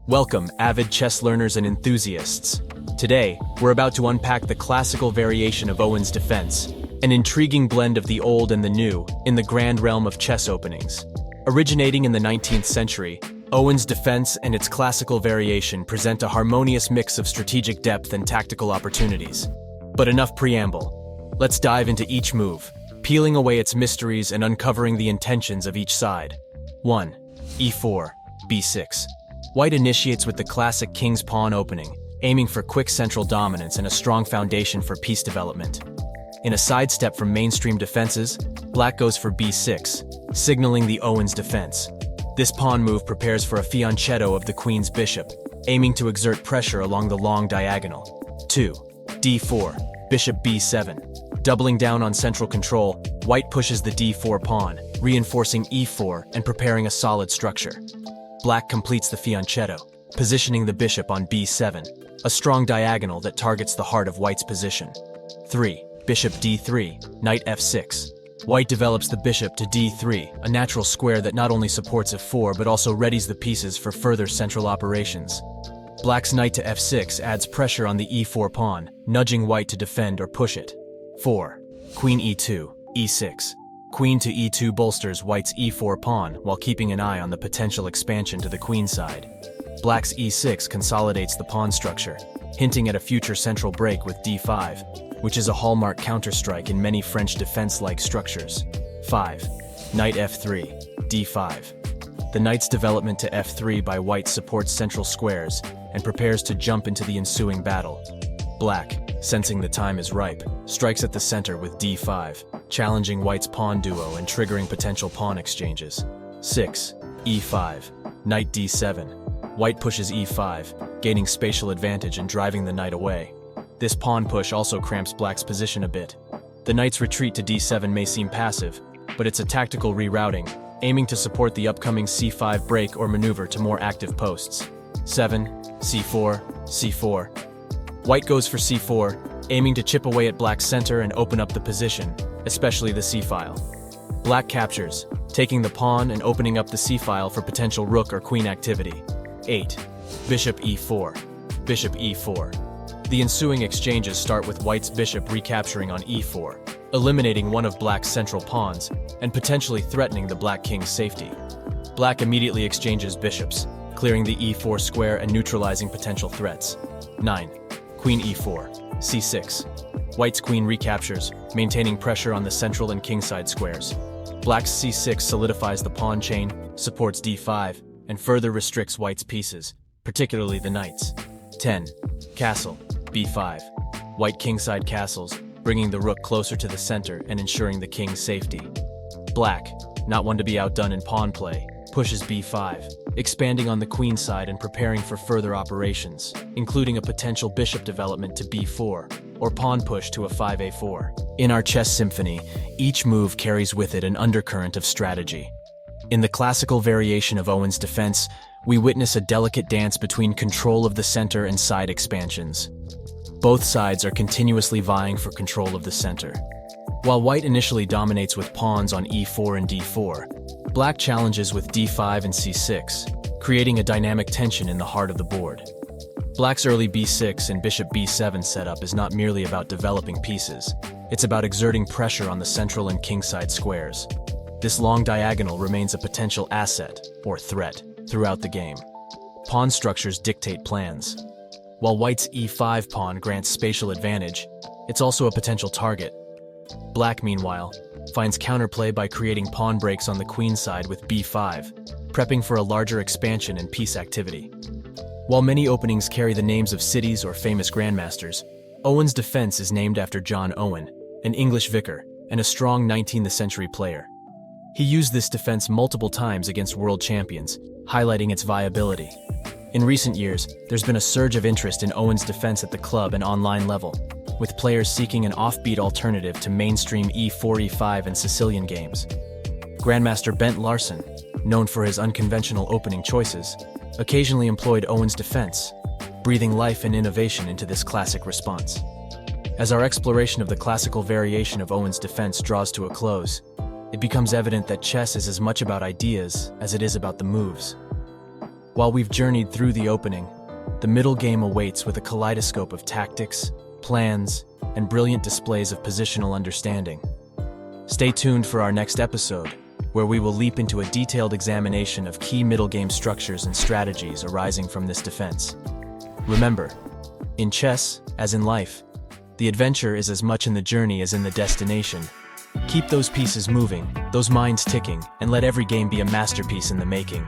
Welcome, avid chess learners and enthusiasts. Today, we're about to unpack the classical variation of Owen's defense, an intriguing blend of the old and the new in the grand realm of chess openings. Originating in the 19th century, Owen's defense and its classical variation present a harmonious mix of strategic depth and tactical opportunities. But enough preamble. Let's dive into each move, peeling away its mysteries and uncovering the intentions of each side. 1. e4, b6. White initiates with the classic king's pawn opening, aiming for quick central dominance and a strong foundation for piece development. In a sidestep from mainstream defenses, black goes for b6, signaling the Owen's defense. This pawn move prepares for a fianchetto of the queen's bishop, aiming to exert pressure along the long diagonal. 2. d4, bishop b7. Doubling down on central control, white pushes the d4 pawn, reinforcing e4 and preparing a solid structure. Black completes the fianchetto, positioning the bishop on b7, a strong diagonal that targets the heart of white's position. 3. Bishop d3, knight f6. White develops the bishop to d3, a natural square that not only supports f4 but also readies the pieces for further central operations. Black's knight to f6 adds pressure on the e4 pawn, nudging white to defend or push it. 4. Queen e2, e6. Queen to e2 bolsters white's e4 pawn while keeping an eye on the potential expansion to the queen side. Black's e6 consolidates the pawn structure, hinting at a future central break with d5, which is a hallmark counterstrike in many French defense-like structures. 5. Knight f3, d5. The knight's development to f3 by white supports central squares and prepares to jump into the ensuing battle. Black, sensing the time is ripe, strikes at the center with d5, challenging white's pawn duo and triggering potential pawn exchanges. 6. e5, knight d7. White pushes e5, gaining spatial advantage and driving the knight away. This pawn push also cramps black's position a bit. The knight's retreat to d7 may seem passive, but it's a tactical rerouting, aiming to support the upcoming c5 break or maneuver to more active posts. 7. c4, c4. White goes for c4, aiming to chip away at black's center and open up the position, especially the c-file. Black captures, taking the pawn and opening up the c-file for potential rook or queen activity. 8. Bishop e4, bishop e4. The ensuing exchanges start with white's bishop recapturing on e4, eliminating one of black's central pawns and potentially threatening the black king's safety. Black immediately exchanges bishops, clearing the e4 square and neutralizing potential threats. 9. Queen e4, c6. White's queen recaptures, maintaining pressure on the central and kingside squares. Black's c6 solidifies the pawn chain, supports d5, and further restricts white's pieces, particularly the knights. 10. Castle, b5. White kingside castles, bringing the rook closer to the center and ensuring the king's safety. Black, not one to be outdone in pawn play, pushes b5, expanding on the queen side and preparing for further operations, including a potential bishop development to b4, or pawn push to a 5a4. In our chess symphony, each move carries with it an undercurrent of strategy. In the classical variation of Owen's defense, we witness a delicate dance between control of the center and side expansions. Both sides are continuously vying for control of the center. While white initially dominates with pawns on e4 and d4, black challenges with d5 and c6, creating a dynamic tension in the heart of the board. Black's early b6 and bishop b7 setup is not merely about developing pieces, it's about exerting pressure on the central and kingside squares. This long diagonal remains a potential asset, or threat, throughout the game. Pawn structures dictate plans. While white's e5 pawn grants spatial advantage, it's also a potential target. Black, meanwhile, finds counterplay by creating pawn breaks on the queen side with b5, prepping for a larger expansion and piece activity. While many openings carry the names of cities or famous grandmasters, Owen's defense is named after John Owen, an English vicar and a strong 19th century player. He used this defense multiple times against world champions, highlighting its viability. In recent years, there's been a surge of interest in Owen's defense at the club and online level, with players seeking an offbeat alternative to mainstream e4, e5, and Sicilian games. Grandmaster Bent Larsen, known for his unconventional opening choices, occasionally employed Owen's defense, breathing life and innovation into this classic response. As our exploration of the classical variation of Owen's defense draws to a close, it becomes evident that chess is as much about ideas as it is about the moves. While we've journeyed through the opening, the middle game awaits with a kaleidoscope of tactics, plans, and brilliant displays of positional understanding. Stay tuned for our next episode, where we will leap into a detailed examination of key middle game structures and strategies arising from this defense. Remember, in chess, as in life, the adventure is as much in the journey as in the destination. Keep those pieces moving, those minds ticking, and let every game be a masterpiece in the making.